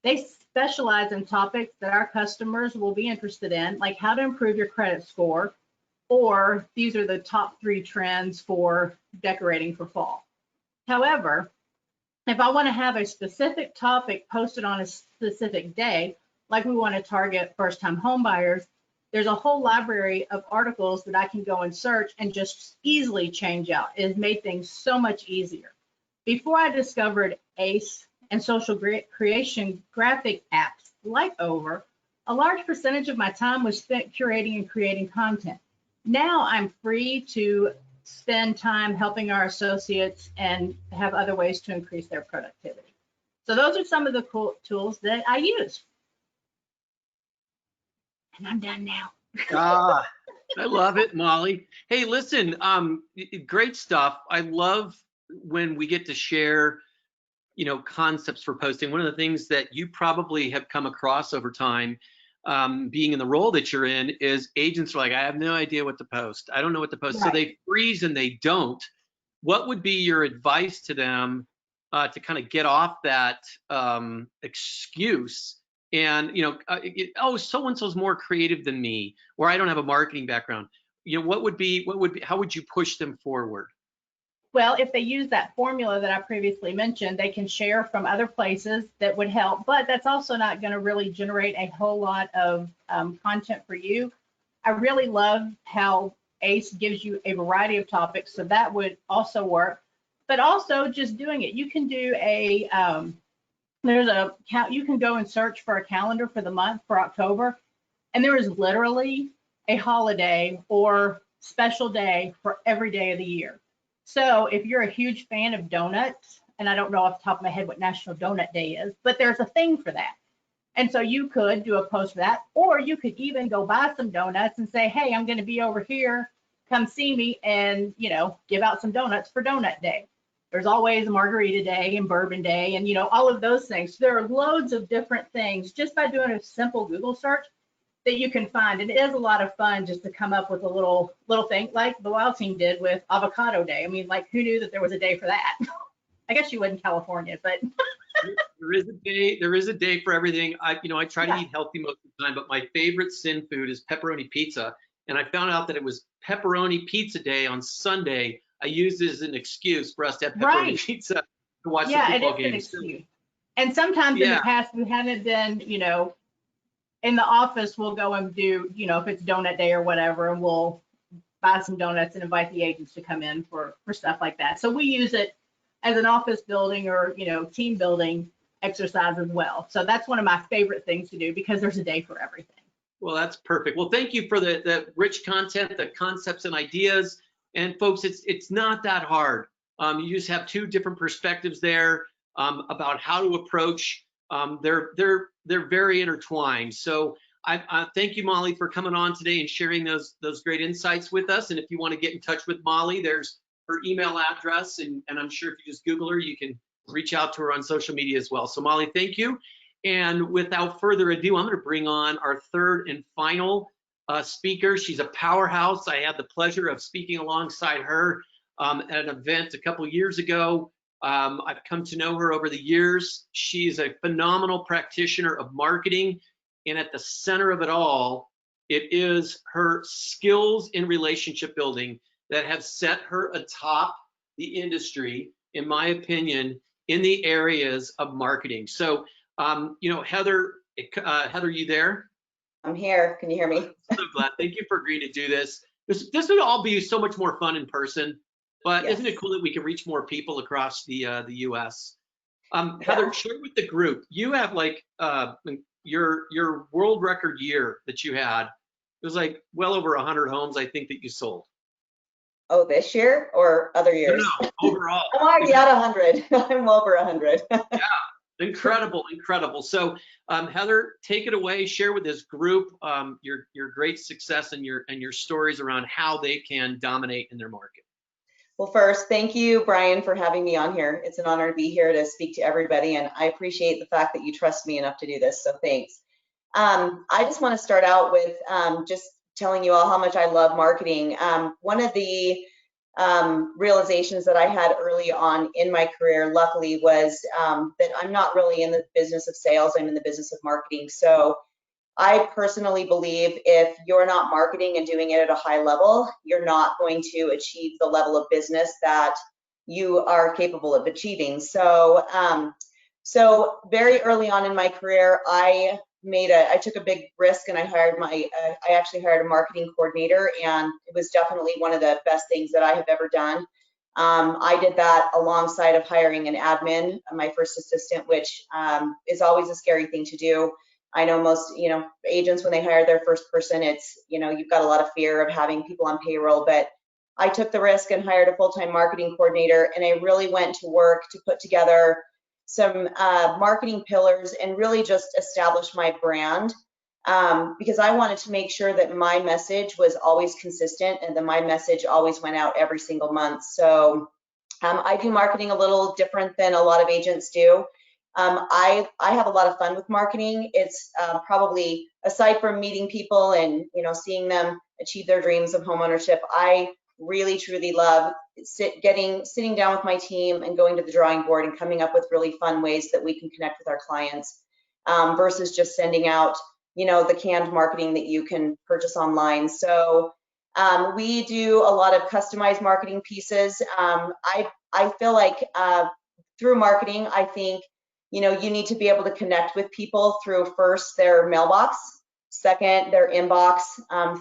They specialize in topics that our customers will be interested in, like how to improve your credit score, or these are the top 3 trends for decorating for fall. However, if I want to have a specific topic posted on a specific day, like we want to target first-time home buyers, there's a whole library of articles that I can go and search and just easily change out. It has made things so much easier. Before I discovered Ace and social creation graphic apps like Over, a large percentage of my time was spent curating and creating content. Now I'm free to spend time helping our associates and have other ways to increase their productivity. So those are some of the cool tools that I use. And I'm done now. I love it, Molly. Hey, listen, great stuff. I love when we get to share, concepts for posting. One of the things that you probably have come across over time, being in the role that you're in, is agents are like, I have no idea what to post. I don't know what to post. Right. So they freeze and they don't. What would be your advice to them to kind of get off that excuse? And, oh, so-and-so's more creative than me, or I don't have a marketing background. How would you push them forward? Well, if they use that formula that I previously mentioned, they can share from other places that would help, but that's also not going to really generate a whole lot of content for you. I really love how Ace gives you a variety of topics, so that would also work, but also just doing it. You can do you can go and search for a calendar for the month for October, and there is literally a holiday or special day for every day of the year. So if you're a huge fan of donuts, and I don't know off the top of my head what National Donut Day is, but there's a thing for that. And so you could do a post for that, or you could even go buy some donuts and say, hey, I'm going to be over here come see me and, give out some donuts for donut day. There's always a margarita day and bourbon day and, all of those things. There are loads of different things just by doing a simple Google search that you can find. And it is a lot of fun just to come up with a little thing like the Wild Team did with Avocado Day. I mean, like, who knew that there was a day for that? I guess you would in California, but there is a day for everything. I try to eat healthy most of the time, but my favorite sin food is pepperoni pizza. And I found out that it was pepperoni pizza day on Sunday. I used it as an excuse for us to have pepperoni pizza to watch the football game. An excuse. And sometimes in the past we haven't been, in the office, we'll go and do, if it's donut day or whatever, and we'll buy some donuts and invite the agents to come in for stuff like that. So we use it as an office building or, team building exercise as well. So that's one of my favorite things to do because there's a day for everything. Well, that's perfect. Well, thank you for the rich content, the concepts and ideas. And folks, it's not that hard. You just have two different perspectives there about how to approach. They're very intertwined. So I thank you, Molly, for coming on today and sharing those great insights with us. And if you want to get in touch with Molly, there's her email address, and I'm sure if you just Google her, you can reach out to her on social media as well. So Molly, thank you. And without further ado, I'm going to bring on our third and final speaker. She's a powerhouse. I had the pleasure of speaking alongside her at an event a couple years ago. I've come to know her over the years. She's a phenomenal practitioner of marketing, and at the center of it all, it is her skills in relationship building that have set her atop the industry, in my opinion, in the areas of marketing. So, Heather, you there? I'm here. Can you hear me? I'm so glad. Thank you for agreeing to do this. This would all be so much more fun in person, but Yes. Isn't it cool that we can reach more people across the U.S.? Heather, share with the group. You have like your world record year that you had. It was like well over 100 homes, I think, that you sold. Oh, this year or other years? No, overall. I'm already at 100. I'm over 100. Yeah, incredible. So, Heather, take it away. Share with this group your great success and your stories around how they can dominate in their market. Well, first, thank you, Brian, for having me on here. It's an honor to be here to speak to everybody, and I appreciate the fact that you trust me enough to do this, so thanks. I just want to start out with just telling you all how much I love marketing. One of the realizations that I had early on in my career, luckily, was that I'm not really in the business of sales, I'm in the business of marketing. So I personally believe if you're not marketing and doing it at a high level, you're not going to achieve the level of business that you are capable of achieving. So, so very early on in my career, I took a big risk and I actually hired a marketing coordinator, and it was definitely one of the best things that I have ever done. I did that alongside of hiring an admin, my first assistant, which is always a scary thing to do. I know most, agents, when they hire their first person, it's, you've got a lot of fear of having people on payroll, but I took the risk and hired a full-time marketing coordinator, and I really went to work to put together some marketing pillars and really just establish my brand, because I wanted to make sure that my message was always consistent and that my message always went out every single month. So I do marketing a little different than a lot of agents do. I have a lot of fun with marketing. It's probably, aside from meeting people and seeing them achieve their dreams of homeownership, I really truly love sitting down with my team and going to the drawing board and coming up with really fun ways that we can connect with our clients, versus just sending out the canned marketing that you can purchase online. So we do a lot of customized marketing pieces. I feel like through marketing, I think you need to be able to connect with people through first their mailbox, second their inbox,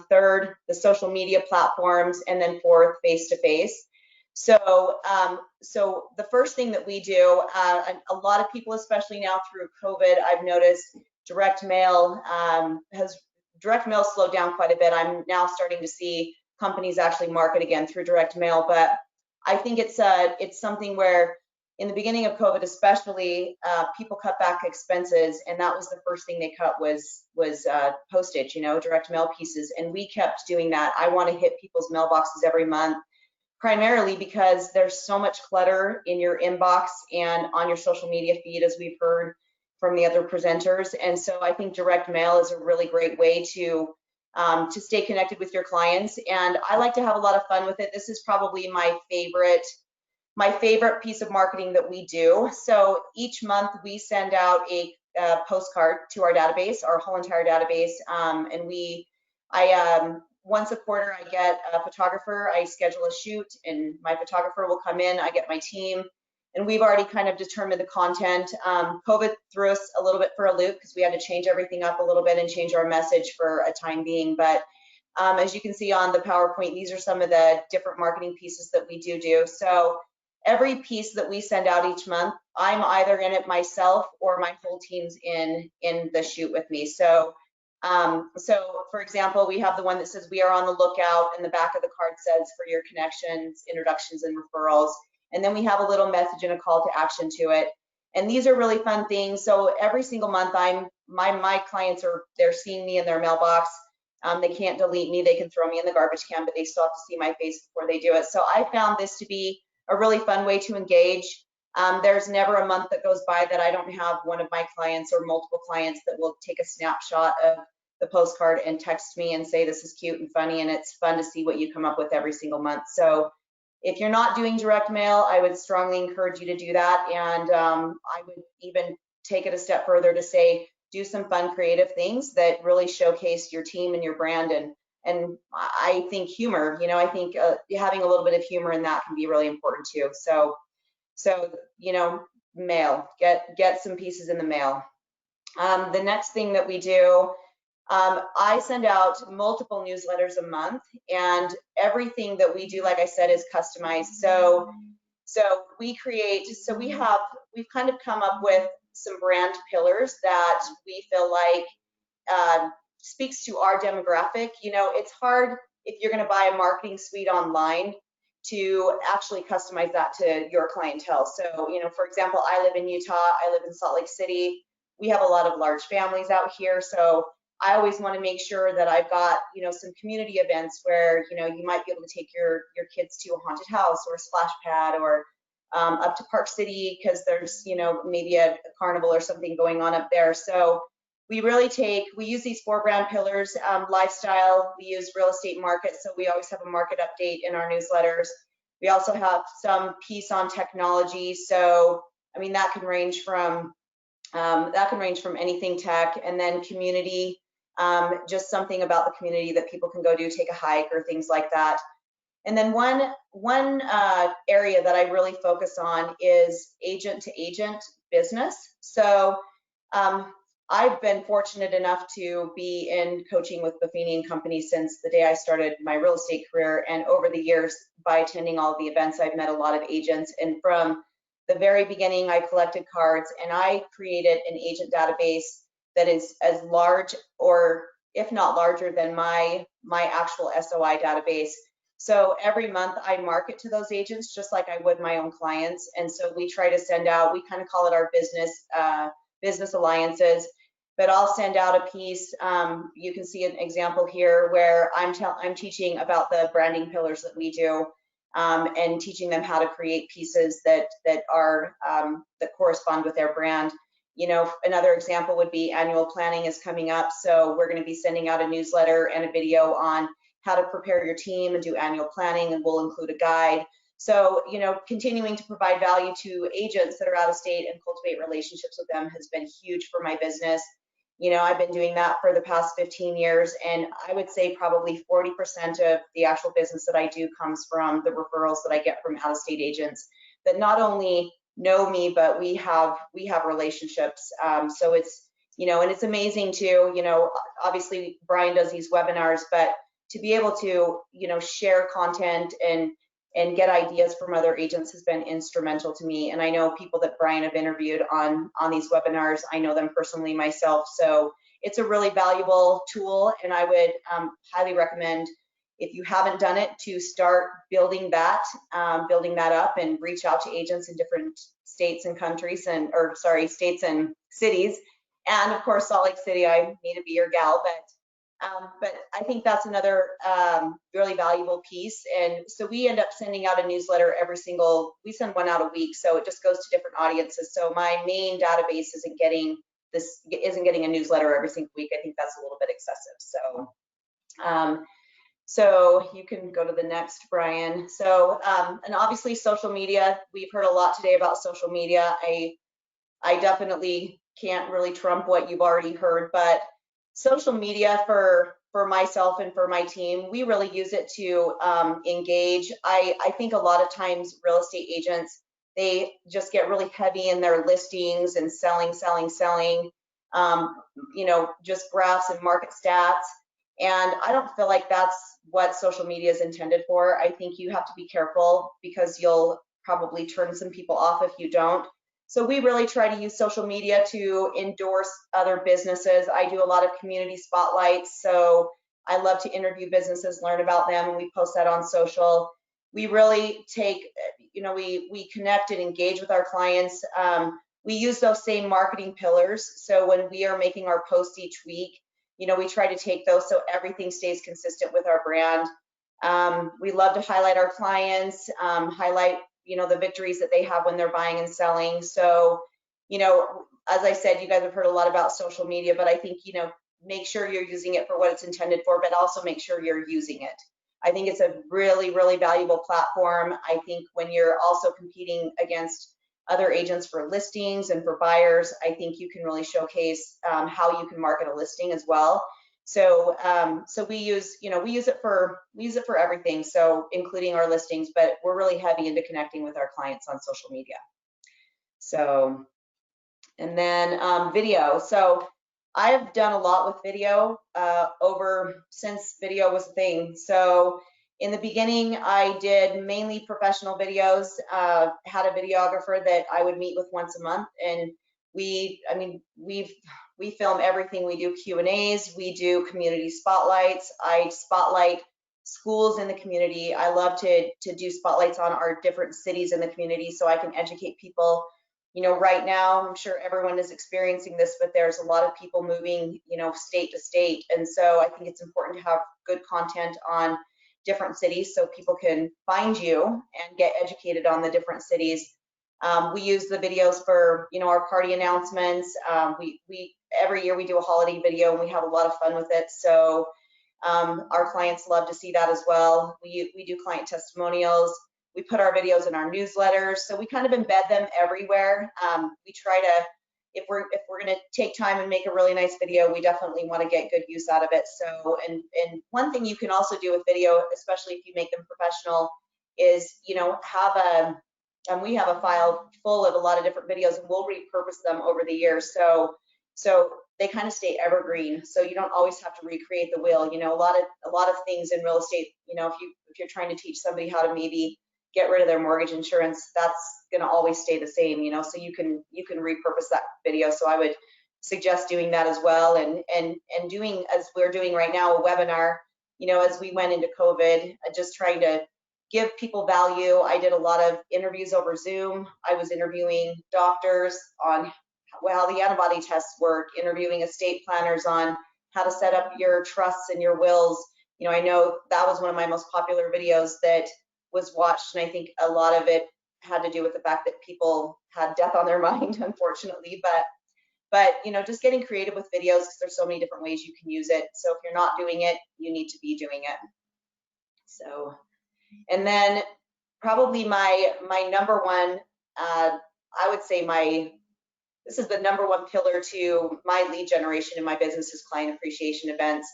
third the social media platforms, and then fourth face-to-face. So so the first thing that we do, a lot of people, especially now through COVID, I've noticed direct mail slowed down quite a bit. I'm now starting to see companies actually market again through direct mail, but I think it's something where in the beginning of COVID, especially, people cut back expenses, and that was the first thing they cut was postage, you know, direct mail pieces, and we kept doing that. I want to hit people's mailboxes every month, primarily because there's so much clutter in your inbox and on your social media feed, as we've heard from the other presenters. And so I think direct mail is a really great way to stay connected with your clients. And I like to have a lot of fun with it. This is probably my favorite piece of marketing that we do. So each month we send out a postcard to our database, our whole entire database, and once a quarter I get a photographer. I schedule a shoot, and my photographer will come in. I get my team, and we've already kind of determined the content. COVID threw us a little bit for a loop because we had to change everything up a little bit and change our message for a time being. But as you can see on the PowerPoint, these are some of the different marketing pieces that we do. So every piece that we send out each month, I'm either in it myself or my whole team's in the shoot with me. So for example, we have the one that says "We are on the lookout," and the back of the card says "For your connections, introductions, and referrals." And then we have a little message and a call to action to it. And these are really fun things. So every single month, my clients they're seeing me in their mailbox. They can't delete me. They can throw me in the garbage can, but they still have to see my face before they do it. So I found this to be a really fun way to engage. There's never a month that goes by that I don't have one of my clients or multiple clients that will take a snapshot of the postcard and text me and say, "This is cute and funny," and it's fun to see what you come up with every single month. So if you're not doing direct mail, I would strongly encourage you to do that. And I would even take it a step further to say, do some fun, creative things that really showcase your team and your brand. And I think humor, you know, I think having a little bit of humor in that can be really important too. So you know, mail, get some pieces in the mail. The next thing that we do, I send out multiple newsletters a month, and everything that we do, like I said, is customized. So we've kind of come up with some brand pillars that we feel like speaks to our demographic. You know, it's hard if you're going to buy a marketing suite online to actually customize that to your clientele. So, you know, for example, I live in Utah, I live in Salt Lake City. We have a lot of large families out here. So I always want to make sure that I've got, you know, some community events where, you know, you might be able to take your kids to a haunted house or a splash pad, or up to Park City because there's, you know, maybe a carnival or something going on up there. So we use these 4 brand pillars: lifestyle, we use real estate market, so we always have a market update in our newsletters. We also have some piece on technology. So, I mean, that can range from anything tech. And then community, just something about the community that people can go do, take a hike or things like that. And then one area that I really focus on is agent to agent business. So I've been fortunate enough to be in coaching with Buffini & Company since the day I started my real estate career. And over the years, by attending all of the events, I've met a lot of agents. And from the very beginning, I collected cards, and I created an agent database that is as large, or if not larger, than my actual SOI database. So every month I market to those agents just like I would my own clients. And so we try to send out, we kind of call it our business alliances, but I'll send out a piece. You can see an example here where I'm teaching about the branding pillars that we do, and teaching them how to create pieces that correspond with their brand. You know, another example would be annual planning is coming up. So we're going to be sending out a newsletter and a video on how to prepare your team and do annual planning, and we'll include a guide. So, you know, continuing to provide value to agents that are out of state and cultivate relationships with them has been huge for my business. You know, I've been doing that for the past 15 years, and I would say probably 40% of the actual business that I do comes from the referrals that I get from out of state agents that not only know me, but we have relationships. So it's, you know, and it's amazing too, you know, obviously Brian does these webinars, but to be able to, you know, share content and get ideas from other agents has been instrumental to me. And I know people that Brian have interviewed on these webinars, I know them personally myself. So it's a really valuable tool, and I would highly recommend if you haven't done it, to start building that up and reach out to agents in different states and countries states and cities. And of course, Salt Lake City, I need to be your gal, but I think that's another really valuable piece. And so we end up sending out a newsletter we send one out a week, so it just goes to different audiences. So my main database isn't getting a newsletter every single week. I think that's a little bit excessive. So you can go to the next, Brian. So and obviously social media, we've heard a lot today about social media. I definitely can't really trump what you've already heard, but social media for myself and for my team, we really use it to engage. I think a lot of times real estate agents, they just get really heavy in their listings and selling, just graphs and market stats. And I don't feel like that's what social media is intended for. I think you have to be careful because you'll probably turn some people off if you don't. So we really try to use social media to endorse other businesses. I do a lot of community spotlights, so I love to interview businesses, learn about them, and we post that on social. We really we connect and engage with our clients. We use those same marketing pillars. So when we are making our posts each week, we try to take those so everything stays consistent with our brand. We love to highlight our clients, highlight the victories that they have when they're buying and selling. So, as I said, you guys have heard a lot about social media, but I think, make sure you're using it for what it's intended for, but also make sure you're using it. I think it's a really, really valuable platform. I think when you're also competing against other agents for listings and for buyers, I think you can really showcase how you can market a listing as well. So we use it for everything, so including our listings, but we're really heavy into connecting with our clients on social media. So, and then video. So I've done a lot with video since video was a thing. So in the beginning, I did mainly professional videos, had a videographer that I would meet with once a month, and we film everything. We do Q&As, we do community spotlights. I spotlight schools in the community. I love to do spotlights on our different cities in the community so I can educate people. Right now, I'm sure everyone is experiencing this, but there's a lot of people moving, state to state. And so I think it's important to have good content on different cities so people can find you and get educated on the different cities. We use the videos for, our party announcements. We every year we do a holiday video and we have a lot of fun with it. So our clients love to see that as well. We do client testimonials. We put our videos in our newsletters. So we kind of embed them everywhere. We try to, if we're going to take time and make a really nice video, we definitely want to get good use out of it. So, and one thing you can also do with video, especially if you make them professional, is, we have a file full of a lot of different videos and we'll repurpose them over the years. So they kind of stay evergreen. So you don't always have to recreate the wheel. A lot of things in real estate, if you're trying to teach somebody how to maybe get rid of their mortgage insurance, that's going to always stay the same, so you can repurpose that video. So I would suggest doing that as well, and doing, as we're doing right now, a webinar, as we went into COVID, just trying to give people value. I did a lot of interviews over Zoom. I was interviewing doctors on how the antibody tests work, interviewing estate planners on how to set up your trusts and your wills. I know that was one of my most popular videos that was watched, and I think a lot of it had to do with the fact that people had death on their mind, unfortunately. But just getting creative with videos, because there's so many different ways you can use it. So if you're not doing it, you need to be doing it. So, and then probably my number one, I would say this is the number one pillar to my lead generation in my business is client appreciation events.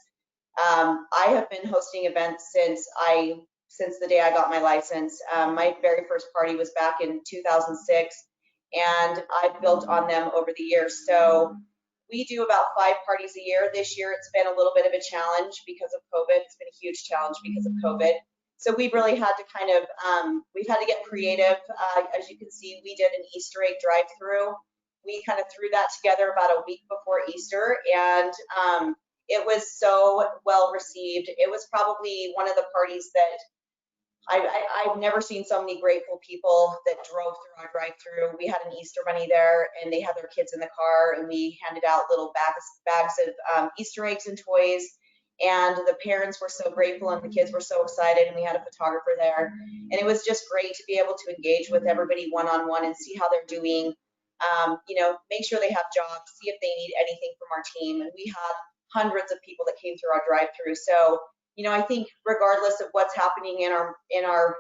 I have been hosting events since the day I got my license. My very first party was back in 2006, and I've built on them over the years. So we do about 5 parties a year. This year, it's been a little bit of a challenge because of COVID. It's been a huge challenge because of COVID. So we've really had to kind of, we've had to get creative. As you can see, we did an Easter egg drive-through. We kind of threw that together about a week before Easter, and It was so well received. It was probably one of the parties that I've never seen so many grateful people that drove through our drive-through. We had an Easter bunny there, and they had their kids in the car, and we handed out little bags of Easter eggs and toys. And the parents were so grateful, and the kids were so excited, and we had a photographer there. And it was just great to be able to engage with everybody one-on-one and see how they're doing. Make sure they have jobs, see if they need anything from our team. And we had hundreds of people that came through our drive-through. So, I think regardless of what's happening in our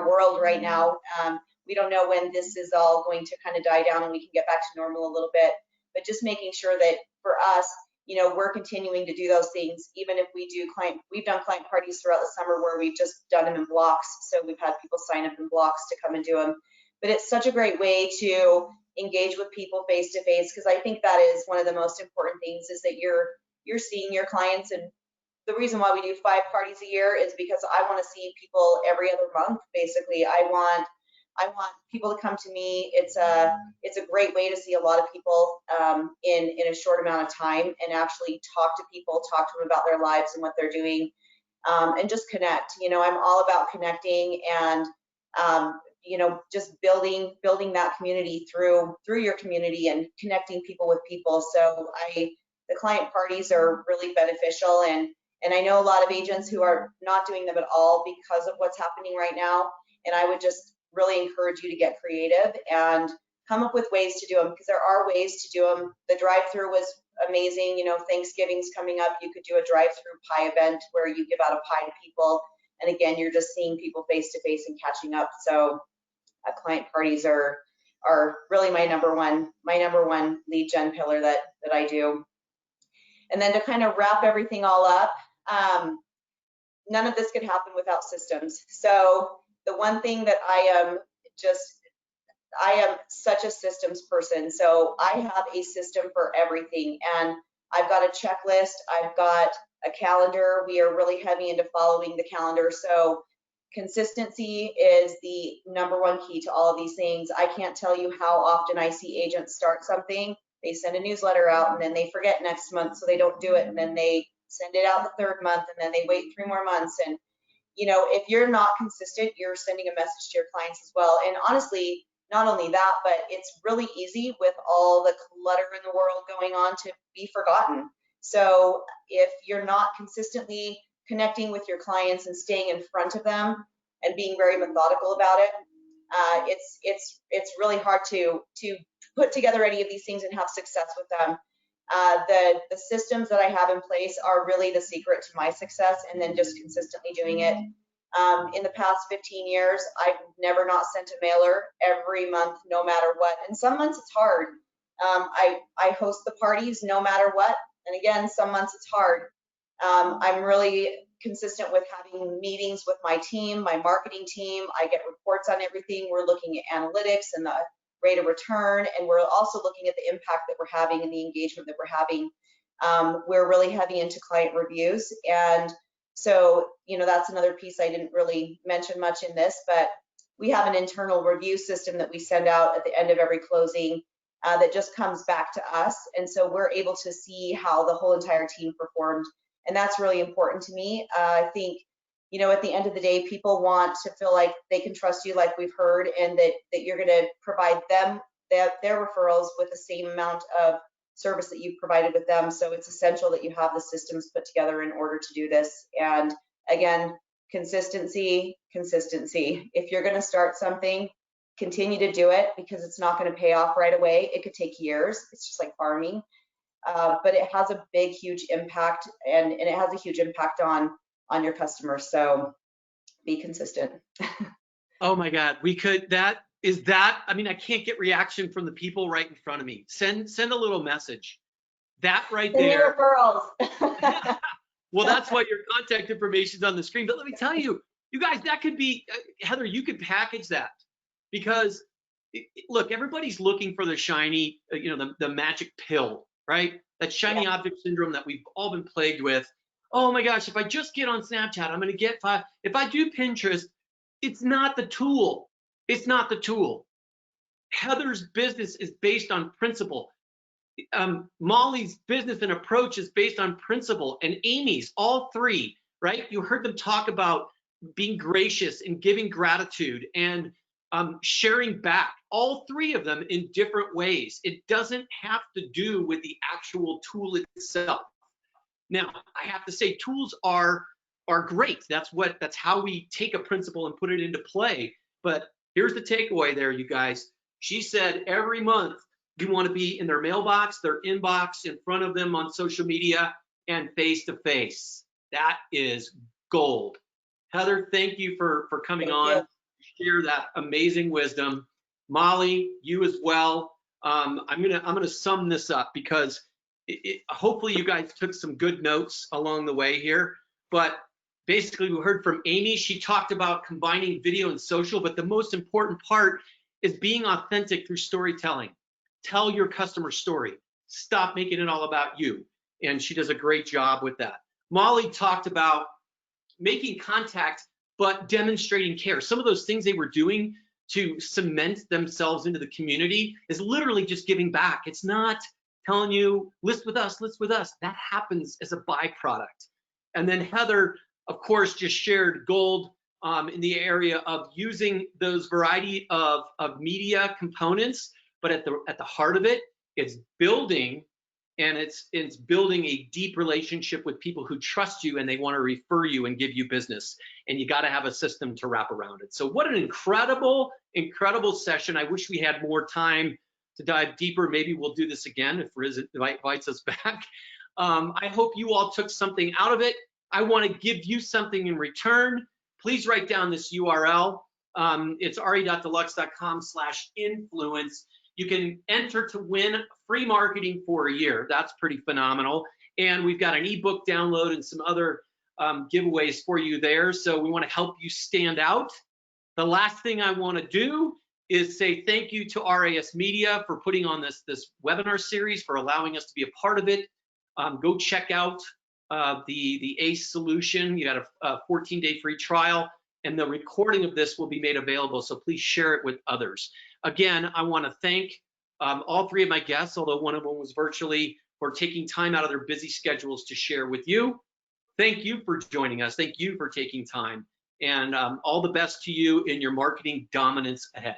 world right now, we don't know when this is all going to kind of die down and we can get back to normal a little bit. But just making sure that for us, we're continuing to do those things, even if we've done client parties throughout the summer where we've just done them in blocks. So we've had people sign up in blocks to come and do them. But it's such a great way to engage with people face to face, because I think that is one of the most important things, is that you're seeing your clients. And the reason why we do 5 parties a year is because I want to see people every other month. Basically, I want people to come to me. It's a great way to see a lot of people in a short amount of time, and actually talk to them about their lives and what they're doing, and just connect. I'm all about connecting and just building that community through your community and connecting people with people. So the client parties are really beneficial, and I know a lot of agents who are not doing them at all because of what's happening right now. And I would just really encourage you to get creative and come up with ways to do them, because there are ways to do them. The drive-through was amazing. Thanksgiving's coming up. You could do a drive-through pie event where you give out a pie to people. And again, you're just seeing people face to face and catching up. So client parties are really my number one lead gen pillar that I do. And then to kind of wrap everything all up, none of this could happen without systems. So the one thing that I am such a systems person. So I have a system for everything, and I've got a checklist. I've got a calendar. We are really heavy into following the calendar. So consistency is the number one key to all of these things. I can't tell you how often I see agents start something, they send a newsletter out, and then they forget next month, so they don't do it, and then they send it out the 3rd month, and then they wait 3 more months. And if you're not consistent, you're sending a message to your clients as well. And honestly, not only that, but it's really easy with all the clutter in the world going on to be forgotten. So if you're not consistently connecting with your clients and staying in front of them and being very methodical about it, it's really hard to put together any of these things and have success with them. The systems that I have in place are really the secret to my success, and then just consistently doing it. In the past 15 years, I've never not sent a mailer every month, no matter what. And some months it's hard. I host the parties no matter what. And again, some months it's hard. I'm really consistent with having meetings with my team, my marketing team. I get reports on everything. We're looking at analytics and the rate of return, and we're also looking at the impact that we're having and the engagement that we're having. We're really heavy into client reviews, and so that's another piece I didn't really mention much in this, but we have an internal review system that we send out at the end of every closing that just comes back to us, and so we're able to see how the whole entire team performed, and that's really important to me. I think at the end of the day, people want to feel like they can trust you, like we've heard, and that you're going to provide them their referrals with the same amount of service that you've provided with them. So it's essential that you have the systems put together in order to do this. And again, consistency. If you're going to start something, continue to do it, because it's not going to pay off right away. It could take years. It's just like farming, but it has a big, huge impact, and it has a huge impact on your customers. So be consistent. Oh my God, I mean, I can't get reaction from the people right in front of me. Send a little message. That right Send there. referrals. Well, that's why your contact information is on the screen. But let me tell you, you guys, that could be, Heather, you could package that, because look, everybody's looking for the shiny, the magic pill, right? That shiny object syndrome that we've all been plagued with. Oh my gosh, if I just get on Snapchat, I'm going to get 5. If I do Pinterest, it's not the tool. It's not the tool. Heather's business is based on principle. Molly's business and approach is based on principle, and Amy's, all three, right? You heard them talk about being gracious and giving gratitude and sharing back, all three of them in different ways. It doesn't have to do with the actual tool itself. Now, I have to say tools are great. That's how we take a principle and put it into play. But here's the takeaway there, you guys. She said every month you want to be in their mailbox, their inbox, in front of them on social media and face to face. That is gold. Heather, thank you for coming on to share that amazing wisdom. Molly, you as well. I'm gonna sum this up because hopefully you guys took some good notes along the way here. But basically, we heard from Amy. She talked about combining video and social, but the most important part is being authentic through storytelling. Tell your customer story. Stop making it all about you. And she does a great job with that. Molly talked about making contact, but demonstrating care. Some of those things they were doing to cement themselves into the community is literally just giving back. It's not telling you, list with us, list with us. That happens as a byproduct. And then Heather, of course, just shared gold in the area of using those variety of media components, but at the heart of it, it's building, and it's building a deep relationship with people who trust you and they want to refer you and give you business. And you got to have a system to wrap around it. So what an incredible, incredible session. I wish we had more time to dive deeper. Maybe we'll do this again if Riz invites us back. I hope you all took something out of it. I want to give you something in return. Please write down this URL. It's re.deluxe.com/influence. You can enter to win free marketing for a year. That's pretty phenomenal. And we've got an ebook download and some other giveaways for you there. So we want to help you stand out. The last thing I want to do is say thank you to RISMedia for putting on this webinar series, for allowing us to be a part of it. Go check out the ACE solution. You got a 14-day free trial, and the recording of this will be made available, so please share it with others. Again, I want to thank all three of my guests, although one of them was virtually, for taking time out of their busy schedules to share with you. Thank you for joining us. Thank you for taking time, and all the best to you in your marketing dominance ahead.